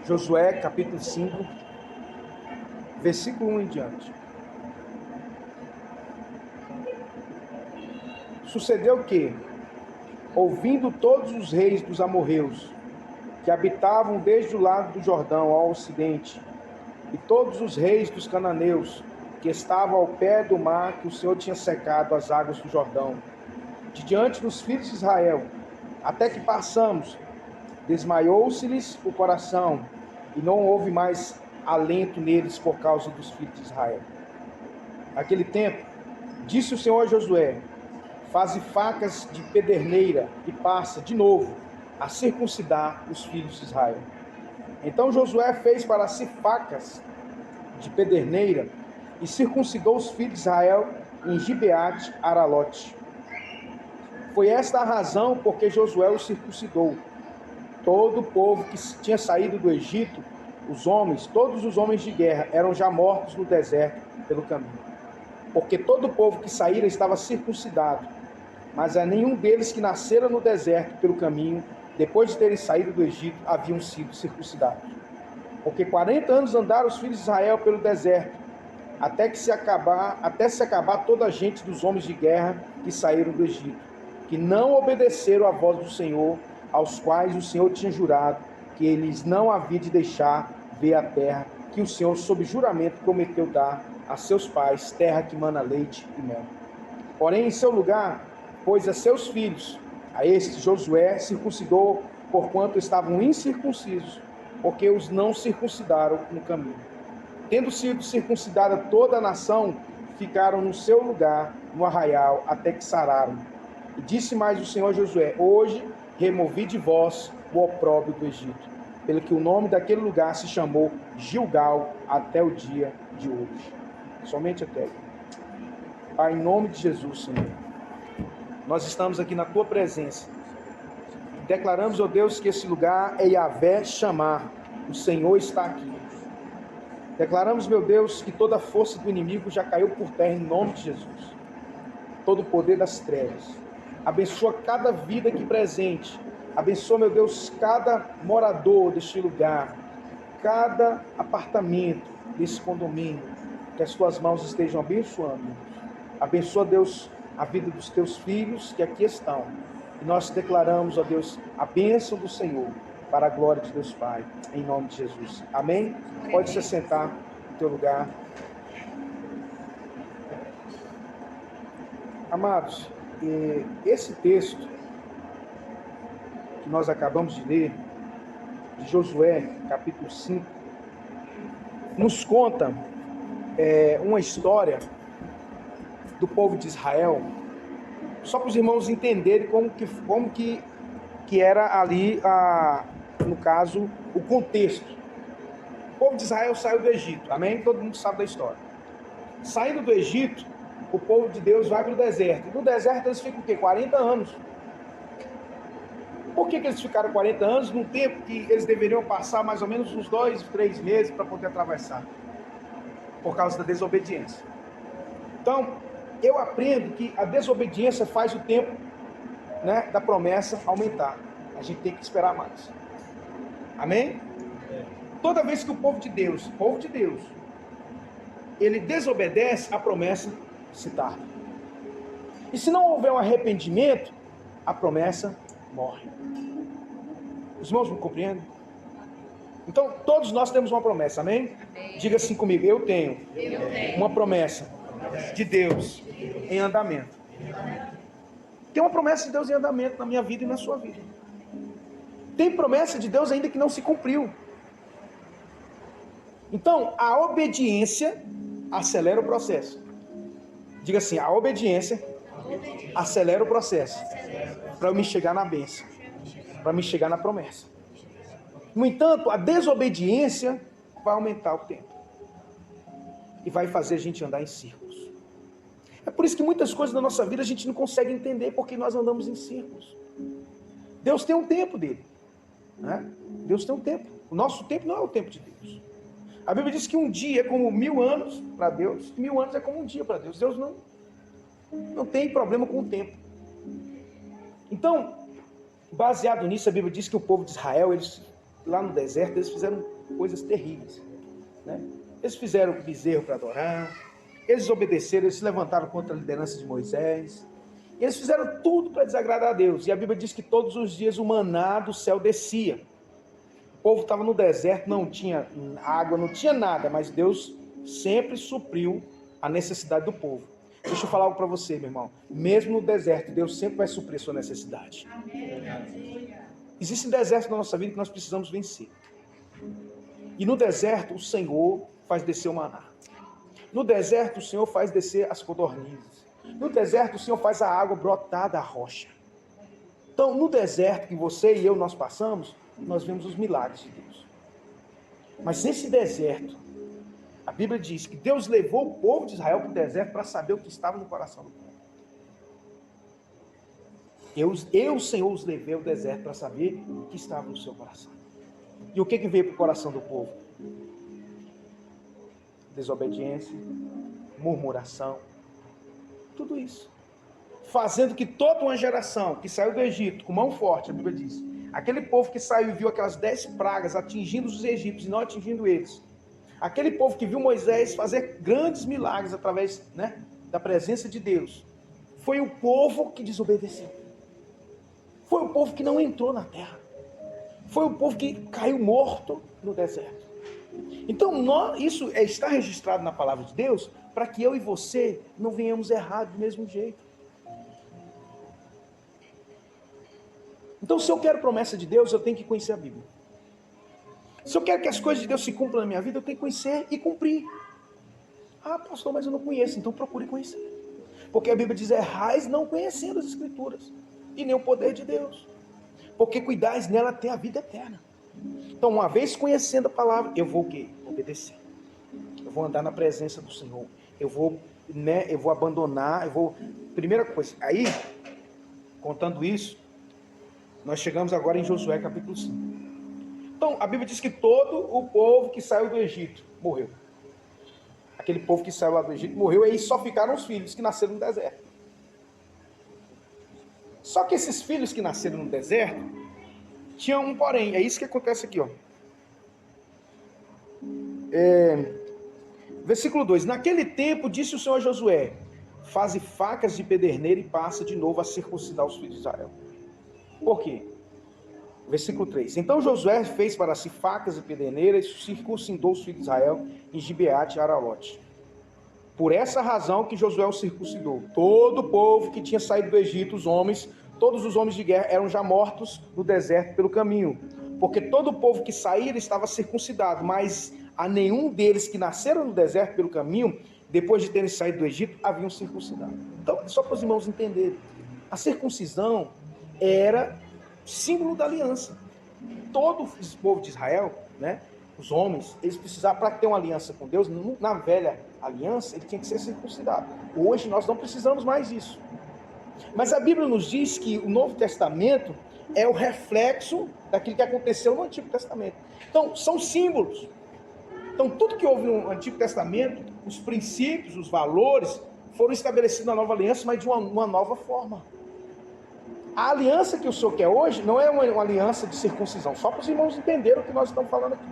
Josué, capítulo 5, versículo 1 em diante. Sucedeu que, ouvindo todos os reis dos amorreus, que habitavam desde o lado do Jordão ao ocidente, e todos os reis dos cananeus, que estavam ao pé do mar que o Senhor tinha secado as águas do Jordão, de diante dos filhos de Israel, até que passamos, desmaiou-se-lhes o coração, e não houve mais alento neles por causa dos filhos de Israel. Naquele tempo, disse o Senhor a Josué: faze facas de pederneira e passa, de novo, a circuncidar os filhos de Israel. Então Josué fez para si facas de pederneira e circuncidou os filhos de Israel em Gibeate Aralote. Foi esta a razão porque Josué os circuncidou. Todo o povo que tinha saído do Egito, os homens, todos os homens de guerra, eram já mortos no deserto pelo caminho. Porque todo o povo que saíra estava circuncidado, mas a nenhum deles que nascera no deserto pelo caminho, depois de terem saído do Egito, haviam sido circuncidados. Porque 40 anos andaram os filhos de Israel pelo deserto, até se acabar toda a gente dos homens de guerra que saíram do Egito, que não obedeceram à voz do Senhor, aos quais o Senhor tinha jurado que eles não havia de deixar ver a terra que o Senhor, sob juramento, prometeu dar a seus pais, terra que mana leite e mel. Porém, em seu lugar, pôs a seus filhos, a este Josué circuncidou, porquanto estavam incircuncisos, porque os não circuncidaram no caminho. Tendo sido circuncidada toda a nação, ficaram no seu lugar, no arraial, até que sararam. E disse mais o Senhor a Josué: hoje removi de vós o opróbrio do Egito, pelo que o nome daquele lugar se chamou Gilgal até o dia de hoje. Somente até aí. Pai, em nome de Jesus, Senhor, nós estamos aqui na Tua presença. Declaramos, ó Deus, que esse lugar é Yahvé Chamar. O Senhor está aqui. Declaramos, meu Deus, que toda a força do inimigo já caiu por terra em nome de Jesus. Todo o poder das trevas. Abençoa cada vida aqui presente. Abençoa, meu Deus, cada morador deste lugar, cada apartamento desse condomínio. Que as Tuas mãos estejam abençoando. Abençoa, Deus, a vida dos Teus filhos que aqui estão. E nós declaramos, ó Deus, a bênção do Senhor para a glória de Deus Pai, em nome de Jesus. Amém? Pode se sentar no teu lugar. Amados, esse texto que nós acabamos de ler, de Josué, capítulo 5, nos conta uma história do povo de Israel, só para os irmãos entenderem como que era ali, no caso, o contexto. O povo de Israel saiu do Egito, amém? Todo mundo sabe da história. Saindo do Egito, o povo de Deus vai para o deserto. E no deserto eles ficam o quê? 40 anos. Por que eles ficaram 40 anos? Num tempo que eles deveriam passar mais ou menos uns 2, 3 meses para poder atravessar. Por causa da desobediência. Então, eu aprendo que a desobediência faz o tempo, né, da promessa aumentar. A gente tem que esperar mais. Amém? Toda vez que o povo de Deus, ele desobedece, a promessa se tarda. E se não houver um arrependimento, a promessa morre. Os irmãos me compreendem? Então, todos nós temos uma promessa, amém? Diga assim comigo: eu tenho uma promessa de Deus em andamento. Tem uma promessa de Deus em andamento na minha vida e na sua vida. Tem promessa de Deus ainda que não se cumpriu. Então, a obediência acelera o processo. Diga assim: a obediência acelera o processo para eu me chegar na bênção, para me chegar na promessa. No entanto, a desobediência vai aumentar o tempo e vai fazer a gente andar em círculos. É por isso que muitas coisas da nossa vida a gente não consegue entender, porque nós andamos em círculos. Deus tem um tempo dele, né? Deus tem um tempo. O nosso tempo não é o tempo de Deus. A Bíblia diz que um dia é como 1000 anos para Deus, e 1000 anos é como um dia para Deus. Deus não tem problema com o tempo. Então, baseado nisso, a Bíblia diz que o povo de Israel, eles lá no deserto, eles fizeram coisas terríveis, né? Eles fizeram bezerro para adorar, eles obedeceram, eles se levantaram contra a liderança de Moisés, eles fizeram tudo para desagradar a Deus. E a Bíblia diz que todos os dias o maná do céu descia. O povo estava no deserto, não tinha água, não tinha nada, mas Deus sempre supriu a necessidade do povo. Deixa eu falar algo para você, meu irmão. Mesmo no deserto, Deus sempre vai suprir a sua necessidade. Existem desertos na nossa vida que nós precisamos vencer. E no deserto, o Senhor faz descer o maná. No deserto, o Senhor faz descer as codornizes. No deserto, o Senhor faz a água brotar da rocha. Então, no deserto que você e eu nós passamos, nós vemos os milagres de Deus. Mas nesse deserto, a Bíblia diz que Deus levou o povo de Israel para o deserto para saber o que estava no coração do povo. Eu, Senhor, os levei ao deserto para saber o que estava no seu coração. E o que veio para o coração do povo? Desobediência, murmuração, tudo isso. Fazendo que toda uma geração que saiu do Egito com mão forte, a Bíblia diz, aquele povo que saiu e viu aquelas 10 pragas atingindo os egípcios e não atingindo eles, aquele povo que viu Moisés fazer grandes milagres através, da presença de Deus, foi o povo que desobedeceu. Foi o povo que não entrou na terra. Foi o povo que caiu morto no deserto. Então, isso está registrado na palavra de Deus para que eu e você não venhamos errar do mesmo jeito. Então, se eu quero promessa de Deus, eu tenho que conhecer a Bíblia. Se eu quero que as coisas de Deus se cumpram na minha vida, eu tenho que conhecer e cumprir. Ah, pastor, mas eu não conheço, então procure conhecer. Porque a Bíblia diz, errais não conhecendo as Escrituras, e nem o poder de Deus. Porque cuidais nela até a vida eterna. Então, uma vez conhecendo a palavra, eu vou o quê? Obedecer. Eu vou andar na presença do Senhor. Eu vou abandonar, Primeira coisa, aí, contando isso, nós chegamos agora em Josué capítulo 5. Então, a Bíblia diz que todo o povo que saiu do Egito morreu. Aquele povo que saiu lá do Egito morreu, e aí só ficaram os filhos que nasceram no deserto. Só que esses filhos que nasceram no deserto, tinham um porém. É isso que acontece aqui, ó. Versículo 2. Naquele tempo disse o Senhor a Josué, faze facas de pederneira e passa de novo a circuncidar os filhos de Israel. Por quê? Versículo 3. Então Josué fez para si facas de pederneira e circuncidou os filhos de Israel em Gibeate e Aralote. Por essa razão que Josué o circuncidou. Todo o povo que tinha saído do Egito, todos os homens de guerra eram já mortos no deserto pelo caminho. Porque todo o povo que saíra estava circuncidado, mas a nenhum deles que nasceram no deserto pelo caminho, depois de terem saído do Egito, haviam circuncidado. Então, só para os irmãos entenderem, a circuncisão era símbolo da aliança. Todo o povo de Israel, os homens, eles precisavam, para ter uma aliança com Deus, na velha aliança, ele tinha que ser circuncidado. Hoje nós não precisamos mais disso. Mas a Bíblia nos diz que o Novo Testamento é o reflexo daquilo que aconteceu no Antigo Testamento. Então, são símbolos. Então, tudo que houve no Antigo Testamento, os princípios, os valores, foram estabelecidos na Nova Aliança, mas de uma nova forma. A aliança que o Senhor quer hoje não é uma aliança de circuncisão, só para os irmãos entenderem o que nós estamos falando aqui.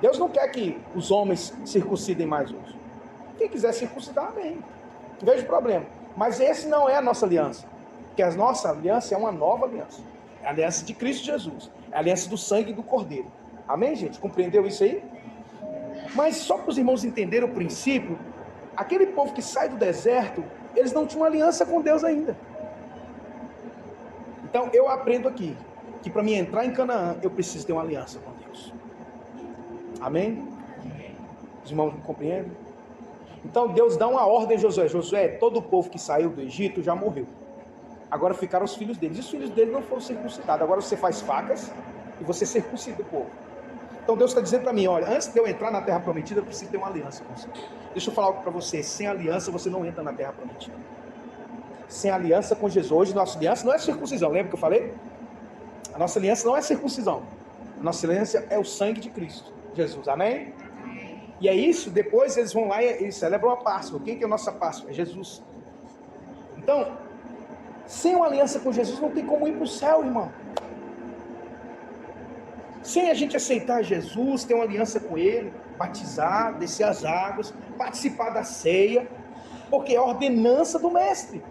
Deus não quer que os homens circuncidem mais hoje. Quem quiser circuncidar, amém. Não vejo problema. Mas esse não é a nossa aliança. Porque a nossa aliança é uma nova aliança. É a aliança de Cristo Jesus. É a aliança do sangue do Cordeiro. Amém, gente? Compreendeu isso aí? Mas só para os irmãos entenderem o princípio, aquele povo que sai do deserto, eles não tinham aliança com Deus ainda. Então eu aprendo aqui, que para mim entrar em Canaã, eu preciso ter uma aliança com Deus. Amém? Os irmãos me compreendem? Então Deus dá uma ordem a Josué. Josué, todo o povo que saiu do Egito já morreu. Agora ficaram os filhos deles. E os filhos deles não foram circuncidados. Agora você faz facas e você circuncida o povo. Então Deus está dizendo para mim, olha, antes de eu entrar na terra prometida, eu preciso ter uma aliança com você. Deixa eu falar algo para você. Sem aliança você não entra na terra prometida. Sem aliança com Jesus. Hoje nossa aliança não é circuncisão. Lembra que eu falei? A nossa aliança não é circuncisão. A nossa aliança é o sangue de Cristo, Jesus. Amém? E é isso, depois eles vão lá e celebram a Páscoa. Quem que é a nossa Páscoa? É Jesus. Então, sem uma aliança com Jesus, não tem como ir para o céu, irmão. sem a gente aceitar Jesus, ter uma aliança com Ele, batizar, descer as águas, participar da ceia, porque é a ordenança do mestre.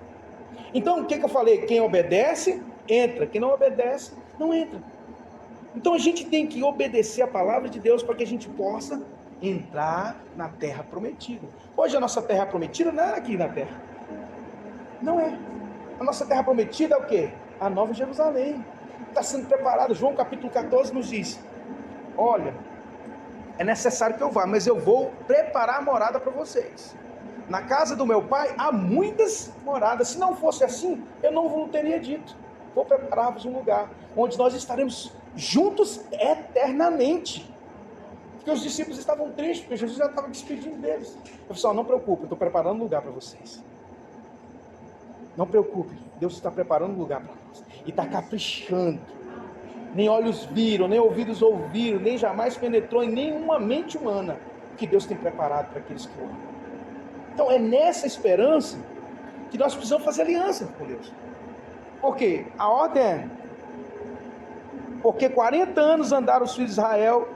Então, o que eu falei? Quem obedece, entra. Quem não obedece, não entra. Então, a gente tem que obedecer a palavra de Deus para que a gente possa entrar na terra prometida. Hoje a nossa terra prometida não é aqui na terra. Não é. A nossa terra prometida é o quê? A Nova Jerusalém. Está sendo preparada. João capítulo 14 nos diz: olha, é necessário que eu vá, mas eu vou preparar a morada para vocês. Na casa do meu pai há muitas moradas. Se não fosse assim, eu não vos teria dito. Vou preparar-vos um lugar onde nós estaremos juntos eternamente. Porque os discípulos estavam tristes, porque Jesus já estava despedindo deles. Pessoal, não preocupe, eu estou preparando um lugar para vocês. Não preocupe, Deus está preparando um lugar para nós. E está caprichando. Nem olhos viram, nem ouvidos ouviram, nem jamais penetrou em nenhuma mente humana o que Deus tem preparado para aqueles que o amam. Então é nessa esperança que nós precisamos fazer aliança com Deus. Por quê? A ordem é: porque 40 anos andaram os filhos de Israel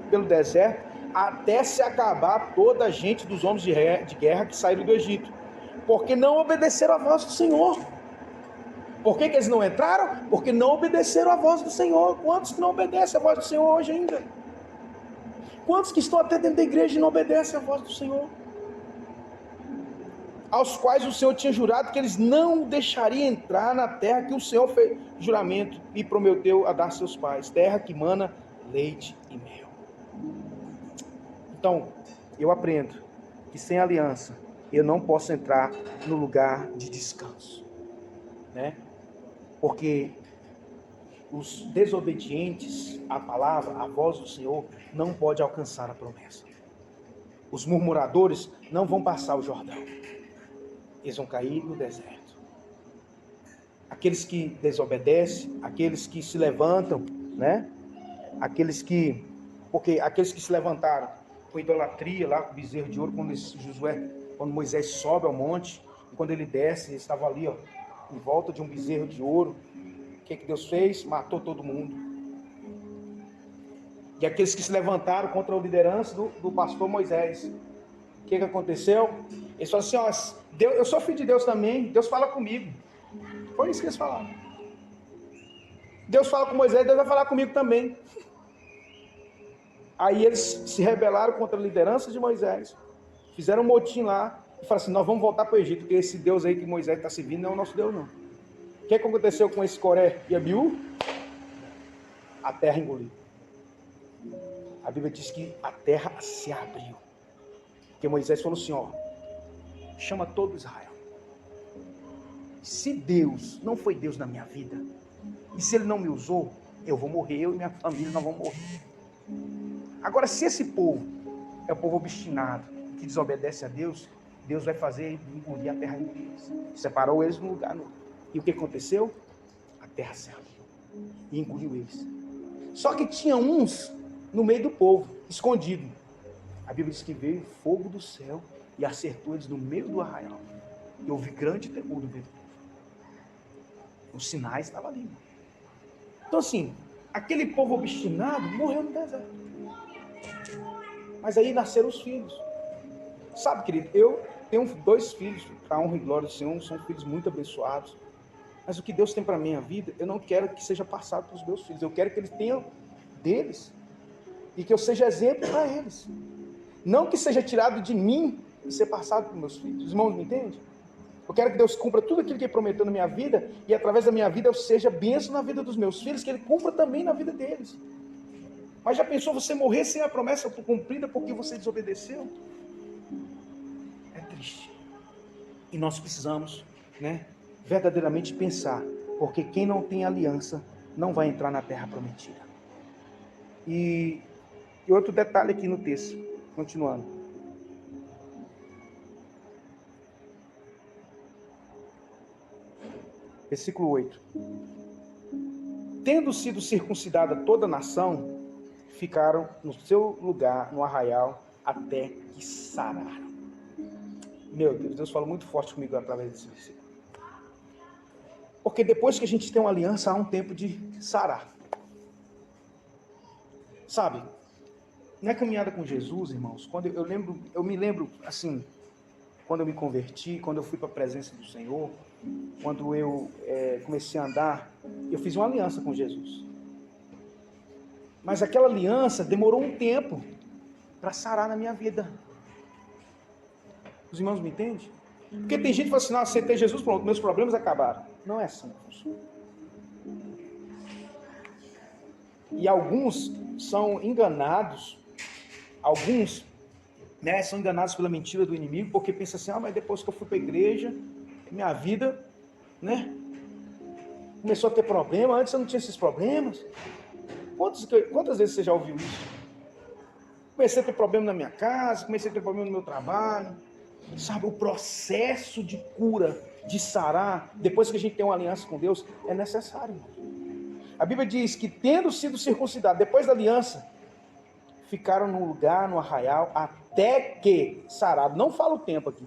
pelo deserto, até se acabar toda a gente dos homens de guerra que saíram do Egito, porque não obedeceram a voz do Senhor. Por que eles não entraram? Porque não obedeceram a voz do Senhor. Quantos que não obedecem a voz do Senhor hoje ainda? Quantos que estão até dentro da igreja e não obedecem a voz do Senhor? Aos quais o Senhor tinha jurado que eles não deixariam entrar na terra que o Senhor fez juramento e prometeu a dar seus pais, terra que mana leite e mel. Então, eu aprendo que sem aliança eu não posso entrar no lugar de descanso, né? Porque os desobedientes à palavra, à voz do Senhor, não podem alcançar a promessa. Os murmuradores não vão passar o Jordão. Eles vão cair no deserto. Aqueles que desobedecem, aqueles que se levantam, né? Porque aqueles que se levantaram com idolatria lá, com o bezerro de ouro, quando Moisés sobe ao monte, e quando ele desce, ele estava ali, ó, em volta de um bezerro de ouro. O que Deus fez? Matou todo mundo. E aqueles que se levantaram contra a liderança do pastor Moisés, o que aconteceu? Eles falaram assim: ó, Deus, eu sou filho de Deus também, Deus fala comigo. Foi isso que eles falaram. Deus fala com Moisés, Deus vai falar comigo também. Aí eles se rebelaram contra a liderança de Moisés, fizeram um motim lá, e falaram assim: nós vamos voltar para o Egito, porque esse Deus aí que Moisés está servindo não é o nosso Deus não. O que aconteceu com esse Coré e Abiú? A terra engoliu. A Bíblia diz que a terra se abriu. Porque Moisés falou assim: ó, chama todo Israel. Se Deus não foi Deus na minha vida, e se Ele não me usou, eu vou morrer, eu e minha família nós vamos morrer. Agora, se esse povo é o povo obstinado, que desobedece a Deus, Deus vai fazer engolir a terra deles. Separou eles num lugar. E o que aconteceu? A terra se abriu e engoliu eles. Só que tinha uns no meio do povo, escondido. A Bíblia diz que veio fogo do céu e acertou eles no meio do arraial. E houve grande temor do meio do povo. Os sinais estavam ali. Então assim, aquele povo obstinado morreu no deserto. Mas aí nasceram os filhos. Sabe, querido, eu tenho 2 filhos, para a honra e glória do Senhor, são filhos muito abençoados. Mas o que Deus tem para a minha vida, eu não quero que seja passado para os meus filhos. Eu quero que eles tenham deles. E que eu seja exemplo para eles. Não que seja tirado de mim e ser passado para os meus filhos. Os irmãos me entendem? Eu quero que Deus cumpra tudo aquilo que Ele prometeu na minha vida, e através da minha vida eu seja bênção na vida dos meus filhos, que Ele cumpra também na vida deles. Mas já pensou você morrer sem a promessa cumprida porque você desobedeceu? É triste. E nós precisamos, né, verdadeiramente pensar, porque quem não tem aliança não vai entrar na terra prometida. E outro detalhe aqui no texto, continuando. Versículo 8. Tendo sido circuncidada toda a nação, ficaram no seu lugar, no arraial, até que sararam. Meu Deus, Deus falou muito forte comigo através desse versículo. Porque depois que a gente tem uma aliança, há um tempo de sarar. Sabe, na caminhada com Jesus, irmãos, quando eu me lembro, assim, quando eu me converti, quando eu fui para a presença do Senhor, quando eu comecei a andar, eu fiz uma aliança com Jesus. Mas aquela aliança demorou um tempo para sarar na minha vida. Os irmãos me entendem? Porque tem gente que fala assim, não, aceitei Jesus, pronto, meus problemas acabaram. Não é assim, irmãos. E alguns são enganados, alguns são enganados pela mentira do inimigo, porque pensam assim, mas depois que eu fui para a igreja, minha vida, começou a ter problema, antes eu não tinha esses problemas. Quantas vezes você já ouviu isso? Comecei a ter problema na minha casa, comecei a ter problema no meu trabalho. Sabe, o processo de cura, de sarar, depois que a gente tem uma aliança com Deus, é necessário. A Bíblia diz que, tendo sido circuncidados, depois da aliança, ficaram num lugar, no arraial, até que sarado. Não fala o tempo aqui.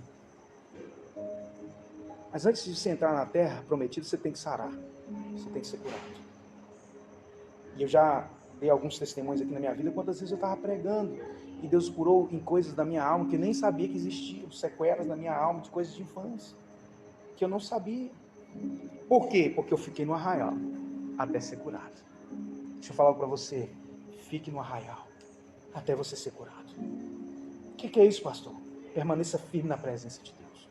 Mas antes de você entrar na terra prometida, você tem que sarar. Você tem que ser curado. E eu já dei alguns testemunhos aqui na minha vida, quantas vezes eu estava pregando, e Deus curou em coisas da minha alma que eu nem sabia que existiam, sequelas na minha alma, de coisas de infância, que eu não sabia. Por quê? Porque eu fiquei no arraial, até ser curado. Deixa eu falar para você, fique no arraial, até você ser curado. O que é isso, pastor? Permaneça firme na presença de Deus.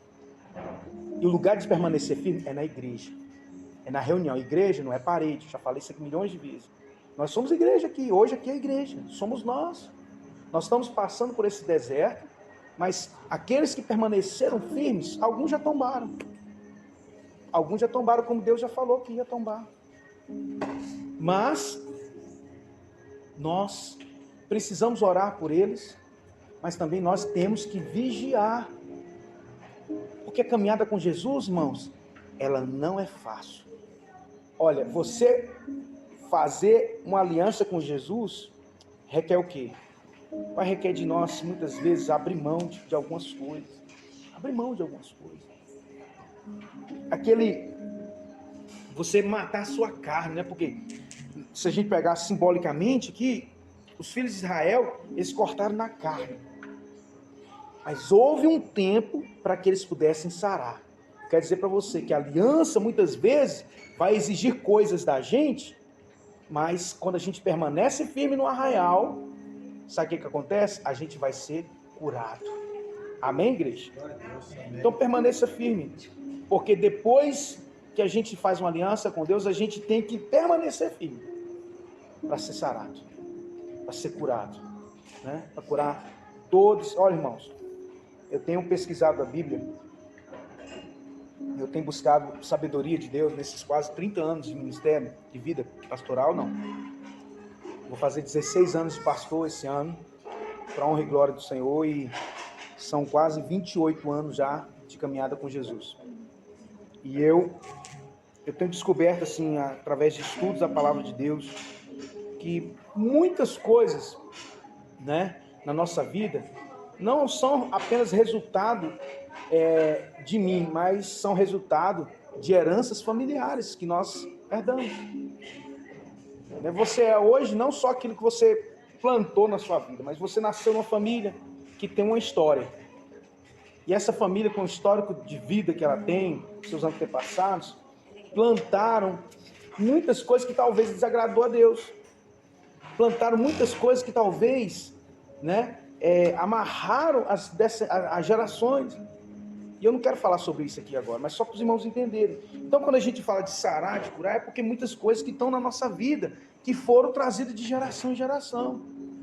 E o lugar de permanecer firme é na igreja, é na reunião. Igreja não é parede, já falei isso aqui milhões de vezes. Nós somos igreja aqui, hoje aqui é a igreja, somos nós. Nós estamos passando por esse deserto, mas aqueles que permaneceram firmes, alguns já tombaram. Alguns já tombaram, como Deus já falou que ia tombar. Mas nós precisamos orar por eles, mas também nós temos que vigiar. Porque a caminhada com Jesus, irmãos, ela não é fácil. Olha, você fazer uma aliança com Jesus requer o quê? Vai requer de nós, muitas vezes, abrir mão de algumas coisas. Abrir mão de algumas coisas. Você matar a sua carne, né? Porque se a gente pegar simbolicamente aqui, os filhos de Israel, eles cortaram na carne. Mas houve um tempo para que eles pudessem sarar. Quer dizer para você que a aliança, muitas vezes, vai exigir coisas da gente, mas quando a gente permanece firme no arraial, sabe o que acontece? A gente vai ser curado. Amém, igreja? Então permaneça firme. Porque depois que a gente faz uma aliança com Deus, a gente tem que permanecer firme. Para ser sarado. Para ser curado. Né? Para curar todos. Olha, irmãos, eu tenho pesquisado a Bíblia. Eu tenho buscado sabedoria de Deus nesses quase 30 anos de ministério, de vida pastoral, não. Vou fazer 16 anos de pastor esse ano, para a honra e glória do Senhor, e são quase 28 anos já de caminhada com Jesus. E eu tenho descoberto, assim, através de estudos da palavra de Deus, que muitas coisas, né, na nossa vida, não são apenas resultado de mim, mas são resultado de heranças familiares que nós herdamos. Você é hoje não só aquilo que você plantou na sua vida, mas você nasceu numa família que tem uma história. E essa família, com o histórico de vida que ela tem, seus antepassados, plantaram muitas coisas que talvez desagradou a Deus. Plantaram muitas coisas que talvez, amarraram as gerações. E eu não quero falar sobre isso aqui agora, mas só para os irmãos entenderem. Então, quando a gente fala de sarar, de curar, é porque muitas coisas que estão na nossa vida, que foram trazidas de geração em geração.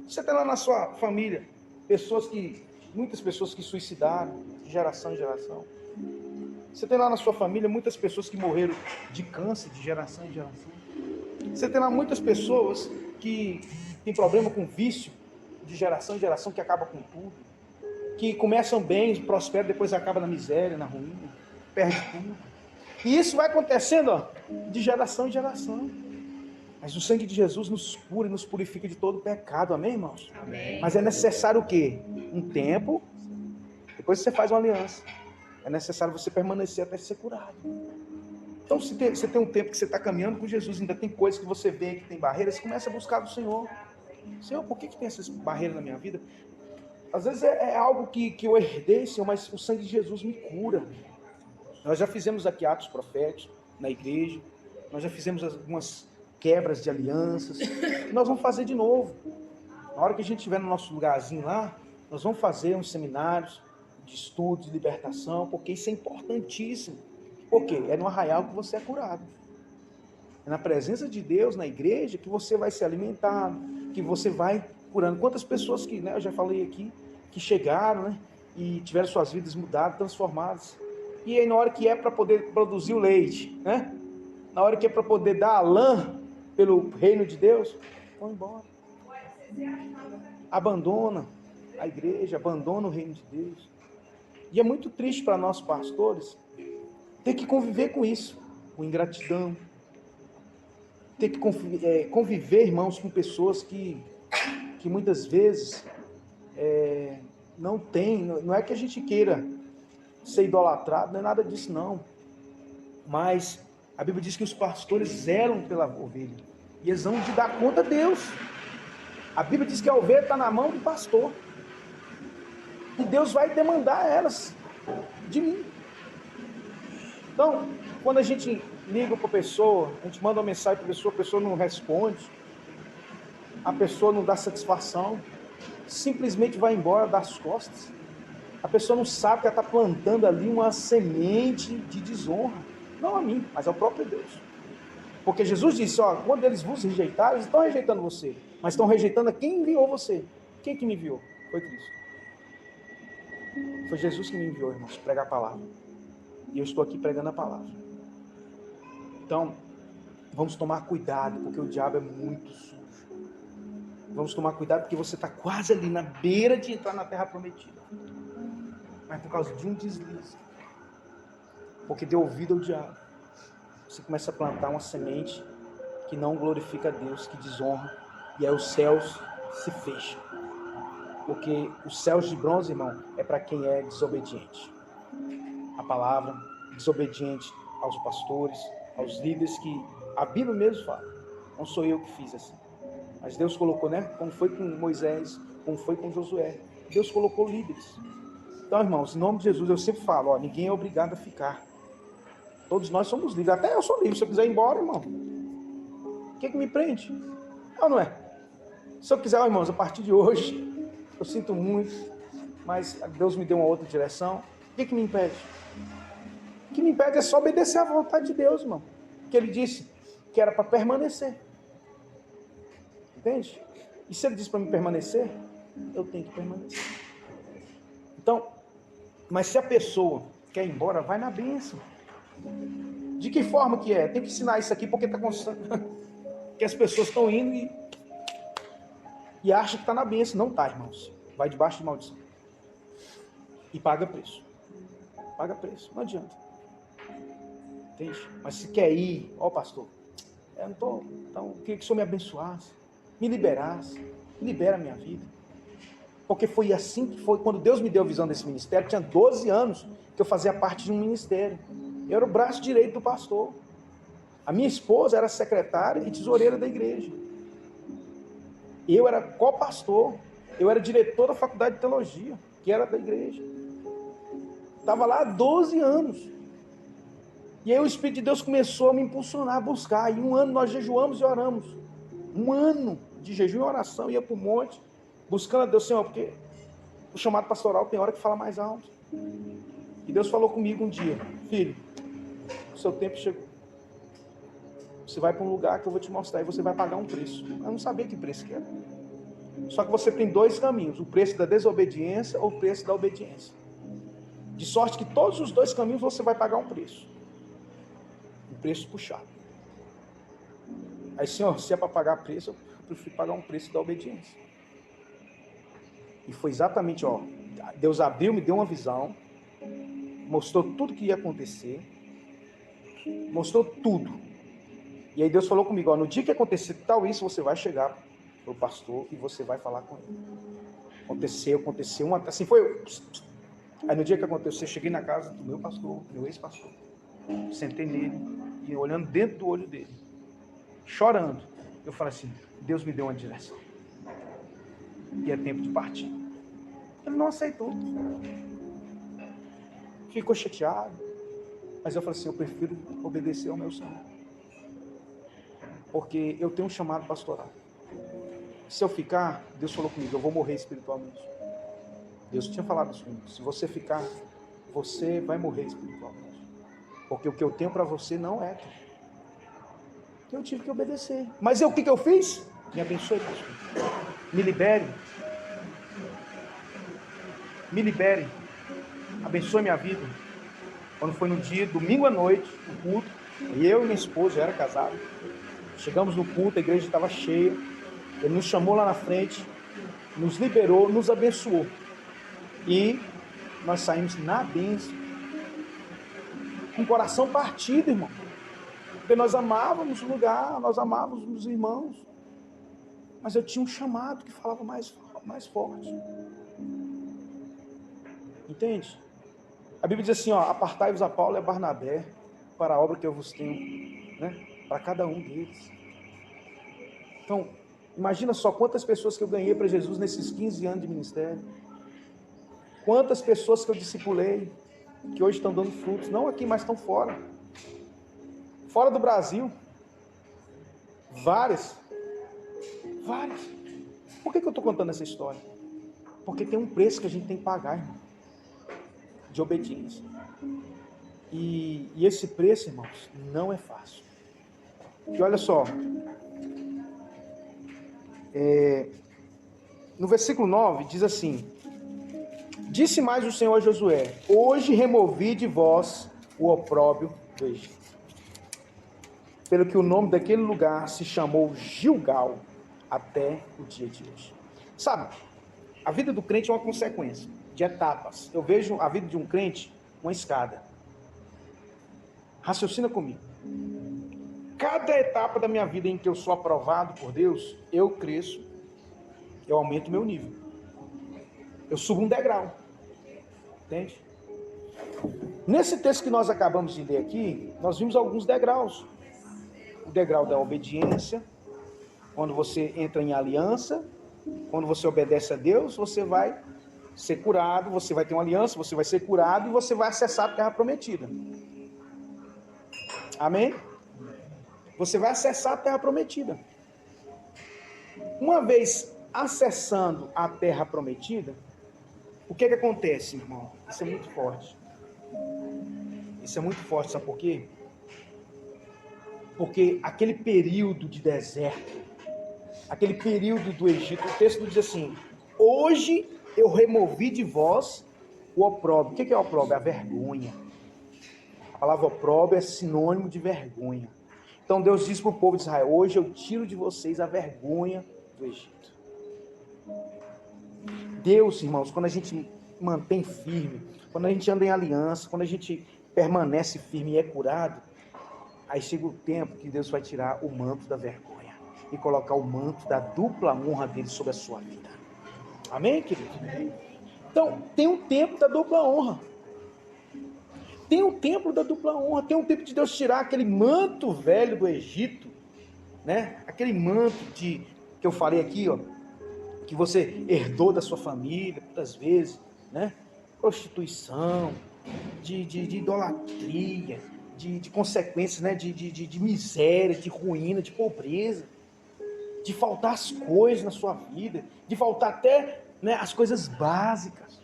Você tem lá na sua família muitas pessoas que suicidaram, de geração em geração. Você tem lá na sua família muitas pessoas que morreram de câncer, de geração em geração. Você tem lá muitas pessoas que têm problema com vício, de geração em geração, que acaba com tudo. Que começam bem, prosperam, depois acaba na miséria, na ruína, perde tudo. E isso vai acontecendo, de geração em geração. Mas o sangue de Jesus nos cura e nos purifica de todo pecado, amém, irmãos? Amém. Mas é necessário o quê? Um tempo, depois você faz uma aliança. É necessário você permanecer até ser curado. Então, se você tem um tempo que você está caminhando com Jesus, ainda tem coisas que você vê que tem barreiras, você começa a buscar do Senhor. Senhor, por que tem essas barreiras na minha vida? Às vezes é algo que eu herdei, Senhor, mas o sangue de Jesus me cura. Nós já fizemos aqui atos proféticos na igreja, nós já fizemos algumas quebras de alianças, e nós vamos fazer de novo. Na hora que a gente estiver no nosso lugarzinho lá, nós vamos fazer uns seminários de estudo, de libertação, porque isso é importantíssimo. Por quê? É no arraial que você é curado. É na presença de Deus, na igreja, que você vai ser alimentado, que você vai curando. Quantas pessoas que, né, eu já falei aqui, que chegaram, né, e tiveram suas vidas mudadas, transformadas. E aí na hora que é para poder produzir o leite, né, na hora que é para poder dar a lã pelo reino de Deus, vão embora. Abandona a igreja, abandona o reino de Deus. E é muito triste para nós pastores ter que conviver com isso, com ingratidão, ter que conviver, irmãos, com pessoas que muitas vezes não tem, não é que a gente queira ser idolatrado, não é nada disso não, mas a Bíblia diz que os pastores zelam pela ovelha, e eles vão de dar conta a Deus. A Bíblia diz que a ovelha está na mão do pastor, e Deus vai demandar elas de mim. Então, quando a gente liga para a pessoa, a gente manda uma mensagem para a pessoa não responde, a pessoa não dá satisfação, simplesmente vai embora das costas. A pessoa não sabe que ela está plantando ali uma semente de desonra, não a mim, mas ao próprio Deus. Porque Jesus disse, ó, quando eles vos rejeitaram, eles estão rejeitando você, mas estão rejeitando a quem enviou você. Quem que me enviou? Foi Cristo. Foi Jesus que me enviou, irmãos, pregar a palavra. E eu estou aqui pregando a palavra. Então, vamos tomar cuidado, porque o diabo é muito sujo. Vamos tomar cuidado, porque você está quase ali na beira de entrar na terra prometida. Mas por causa de um deslize, porque deu ouvido ao diabo, você começa a plantar uma semente que não glorifica a Deus, que desonra, e aí os céus se fecham. Porque os céus de bronze, irmão, é para quem é desobediente. A palavra, desobediente aos pastores, aos líderes, que a Bíblia mesmo fala. Não sou eu que fiz assim. Mas Deus colocou, né? Como foi com Moisés, como foi com Josué. Deus colocou líderes. Então, irmãos, em nome de Jesus, eu sempre falo, ó, ninguém é obrigado a ficar. Todos nós somos livres. Até eu sou livre. Se eu quiser ir embora, irmão, o que me prende? Não é? Se eu quiser, ó, irmãos, a partir de hoje, eu sinto muito, mas Deus me deu uma outra direção. O que me impede? O que me impede é só obedecer à vontade de Deus, irmão. Que Ele disse que era para permanecer. Entende? E se Ele disse para me permanecer, eu tenho que permanecer. Então, mas se a pessoa quer ir embora, vai na bênção. De que forma que é? Tem que ensinar isso aqui porque está constando. Que as pessoas estão indo e acham que está na bênção. Não está, irmãos. Vai debaixo de maldição. E paga preço. Paga preço. Não adianta. Entende? Mas se quer ir, ó pastor, eu não estou. Então, eu queria que o Senhor me abençoasse, me liberasse, libera a minha vida. Porque foi assim que foi. Quando Deus me deu a visão desse ministério, tinha 12 anos que eu fazia parte de um ministério. Eu era o braço direito do pastor. A minha esposa era secretária e tesoureira da igreja. Eu era co-pastor. Eu era diretor da faculdade de teologia, que era da igreja. Estava lá há 12 anos. E aí o Espírito de Deus começou a me impulsionar a buscar. E um ano nós jejuamos e oramos. Um ano de jejum e oração. Ia para o monte, buscando a Deus, Senhor, porque o chamado pastoral tem hora que fala mais alto. E Deus falou comigo um dia, filho, o seu tempo chegou. Você vai para um lugar que eu vou te mostrar e você vai pagar um preço. Eu não sabia que preço que era. Só que você tem dois caminhos, o preço da desobediência ou o preço da obediência. De sorte que todos os dois caminhos você vai pagar um preço. Um preço puxado. Aí, Senhor, se é para pagar preço, eu prefiro pagar um preço da obediência. E foi exatamente, ó, Deus abriu, me deu uma visão, mostrou tudo que ia acontecer, mostrou tudo. E aí Deus falou comigo, ó, no dia que acontecer tal isso, você vai chegar pro pastor e você vai falar com ele. Aconteceu, assim foi. Aí no dia que aconteceu, eu cheguei na casa do meu pastor, meu ex-pastor, sentei nele e olhando dentro do olho dele, chorando, eu falei assim, Deus me deu uma direção. e é tempo de partir. Ele não aceitou. Ficou chateado. Mas eu falei assim, eu prefiro obedecer ao meu Senhor. Porque eu tenho um chamado pastoral. Se eu ficar, Deus falou comigo, eu vou morrer espiritualmente. Deus tinha falado isso comigo. Se você ficar, você vai morrer espiritualmente. Porque o que eu tenho para você não é tudo. Eu tive que obedecer. Mas o que eu fiz? Me abençoe, pastor. Me libere. Me libere. Abençoe minha vida. Quando foi no dia, domingo à noite, no culto, e eu e minha esposa, era casado, chegamos no culto, a igreja estava cheia, ele nos chamou lá na frente, nos liberou, nos abençoou, e nós saímos na bênção, com o coração partido, irmão, porque nós amávamos o lugar, nós amávamos os irmãos, mas eu tinha um chamado que falava mais forte, entende? A Bíblia diz assim, ó, apartai-vos a Paulo e a Barnabé para a obra que eu vos tenho, né? Para cada um deles. Então, imagina só quantas pessoas que eu ganhei para Jesus nesses 15 anos de ministério. Quantas pessoas que eu discipulei, que hoje estão dando frutos, não aqui, mas estão fora. Fora do Brasil. Várias. Por que eu estou contando essa história? Porque tem um preço que a gente tem que pagar, irmão. De obediência. E esse preço, irmãos, não é fácil. E olha só, no versículo 9 diz assim: disse mais o Senhor a Josué: hoje removi de vós o opróbrio do Egito, pelo que o nome daquele lugar se chamou Gilgal até o dia de hoje. Sabe, a vida do crente é uma consequência de etapas. Eu vejo a vida de um crente uma escada. Raciocina comigo. Cada etapa da minha vida em que eu sou aprovado por Deus, eu cresço, eu aumento meu nível. Eu subo um degrau. Entende? Nesse texto que nós acabamos de ler aqui, nós vimos alguns degraus. O degrau da obediência, quando você entra em aliança, quando você obedece a Deus, você vai ser curado, você vai ter uma aliança, você vai ser curado e você vai acessar a terra prometida. Amém? Você vai acessar a terra prometida. Uma vez acessando a terra prometida, o que acontece, irmão? Isso é muito forte. Isso é muito forte, sabe por quê? Porque aquele período de deserto, aquele período do Egito, o texto diz assim: hoje eu removi de vós o opróbrio. O que é opróbrio? A vergonha. A palavra opróbrio é sinônimo de vergonha. Então Deus diz para o povo de Israel: hoje eu tiro de vocês a vergonha do Egito. Deus, irmãos, quando a gente mantém firme, quando a gente anda em aliança, quando a gente permanece firme e é curado, aí chega o tempo que Deus vai tirar o manto da vergonha e colocar o manto da dupla honra dele sobre a sua vida. Amém, querido? Então, tem um tempo da dupla honra. Tem um tempo da dupla honra. Tem um tempo de Deus tirar aquele manto velho do Egito, né? Aquele manto que eu falei aqui, ó, que você herdou da sua família, muitas vezes, né? Prostituição, de idolatria, de consequências, né? De miséria, de ruína, de pobreza, de faltar as coisas na sua vida, de faltar até, né, as coisas básicas.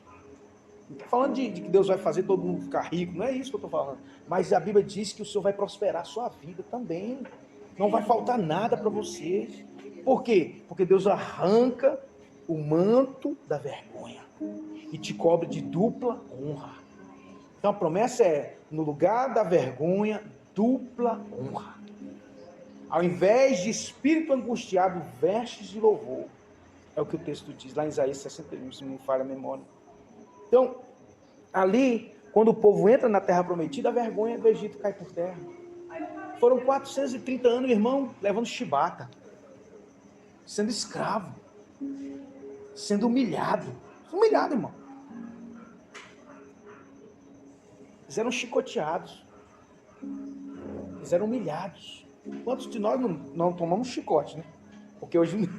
Não estou falando de que Deus vai fazer todo mundo ficar rico, não é isso que eu estou falando. Mas a Bíblia diz que o Senhor vai prosperar a sua vida também. Não vai faltar nada para você. Por quê? Porque Deus arranca o manto da vergonha e te cobre de dupla honra. Então a promessa é: no lugar da vergonha, dupla honra. Ao invés de espírito angustiado, vestes de louvor. É o que o texto diz lá em Isaías 61, se não me falha a memória. Então, ali, quando o povo entra na terra prometida, a vergonha do Egito cai por terra. Foram 430 anos, irmão, levando chibata, sendo escravo, sendo humilhado. Humilhado, irmão. Eles eram chicoteados. Eles eram humilhados. Quantos de nós não tomamos chicote, né? Porque hoje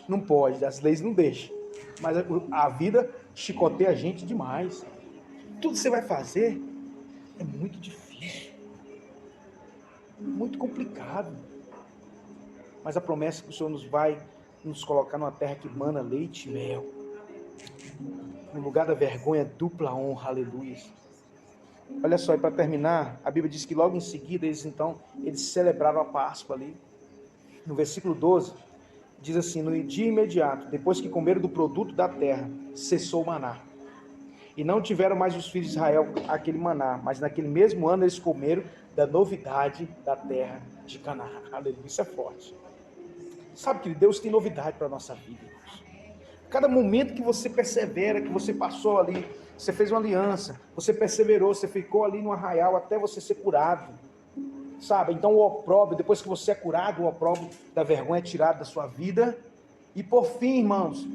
não pode, as leis não deixam. Mas a vida chicoteia a gente demais. Tudo que você vai fazer é muito difícil, muito complicado. Mas a promessa que o Senhor nos vai nos colocar numa terra que mana leite e mel. No lugar da vergonha, dupla honra, aleluia. Olha só, e para terminar, a Bíblia diz que logo em seguida eles celebraram a Páscoa ali. No versículo 12, diz assim: no dia imediato, depois que comeram do produto da terra, cessou o maná. E não tiveram mais os filhos de Israel aquele maná, mas naquele mesmo ano eles comeram da novidade da terra de Canaã. Aleluia, isso é forte. Sabe que Deus tem novidade para a nossa vida, irmãos. Cada momento que você persevera, que você passou ali, você fez uma aliança, você perseverou, você ficou ali no arraial até você ser curado. Sabe, então o opróbrio, depois que você é curado, o opróbrio da vergonha é tirado da sua vida. E por fim, irmãos,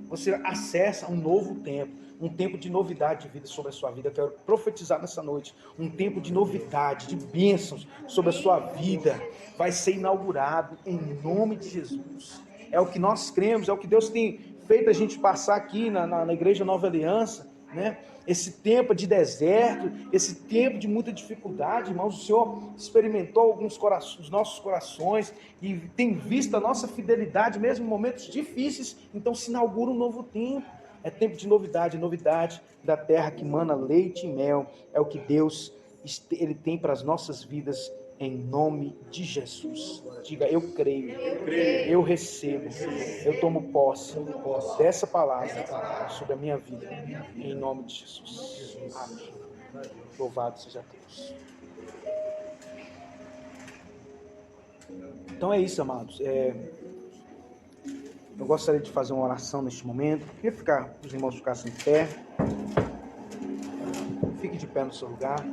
você acessa um novo tempo, um tempo de novidade de vida sobre a sua vida. Eu quero profetizar nessa noite, um tempo de novidade, de bênçãos sobre a sua vida, vai ser inaugurado em nome de Jesus. É o que nós cremos, é o que Deus tem feito a gente passar aqui na Igreja Nova Aliança, né? Esse tempo de deserto, esse tempo de muita dificuldade, irmãos, o Senhor experimentou os nossos corações e tem visto a nossa fidelidade, mesmo em momentos difíceis. Então se inaugura um novo tempo, é tempo de novidade, novidade da terra que mana leite e mel, é o que Deus Ele tem para as nossas vidas, em nome de Jesus. Diga: eu creio, eu recebo, eu tomo posse dessa palavra sobre a minha vida, em nome de Jesus. Amém. Louvado seja Deus. Então é isso, amados. Eu gostaria de fazer uma oração neste momento. Eu queria os irmãos ficassem em pé. Fique de pé no seu lugar.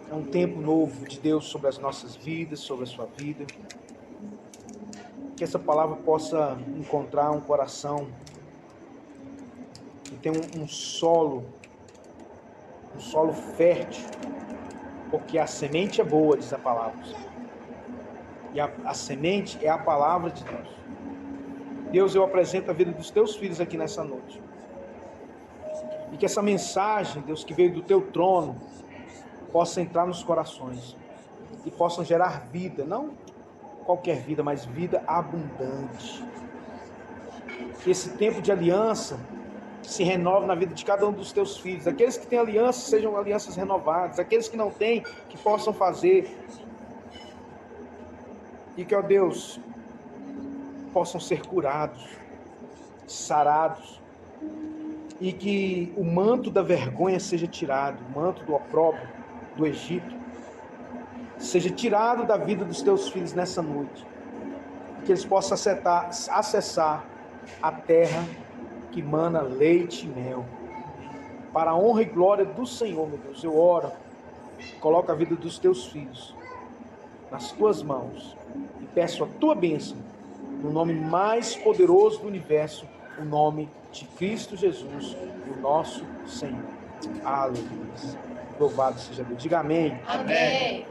É um tempo novo de Deus sobre as nossas vidas, sobre a sua vida. Que essa palavra possa encontrar um coração que tem um solo fértil, porque a semente é boa, diz a palavra. E a semente é a palavra de Deus. Deus, eu apresento a vida dos teus filhos aqui nessa noite. E que essa mensagem, Deus, que veio do teu trono, possa entrar nos corações e possam gerar vida, não qualquer vida, mas vida abundante. Que esse tempo de aliança se renove na vida de cada um dos teus filhos. Aqueles que têm aliança, sejam alianças renovadas. Aqueles que não têm, que possam fazer. E que, ó Deus, possam ser curados, sarados. E que o manto da vergonha seja tirado, o manto do opróbrio do Egito seja tirado da vida dos teus filhos nessa noite, que eles possam acessar a terra que mana leite e mel, para a honra e glória do Senhor. Meu Deus, eu oro, coloco a vida dos teus filhos nas tuas mãos e peço a tua bênção no nome mais poderoso do universo, o nome de Cristo Jesus, o nosso Senhor. Aleluia. Louvado seja Deus. Diga amém. Amém.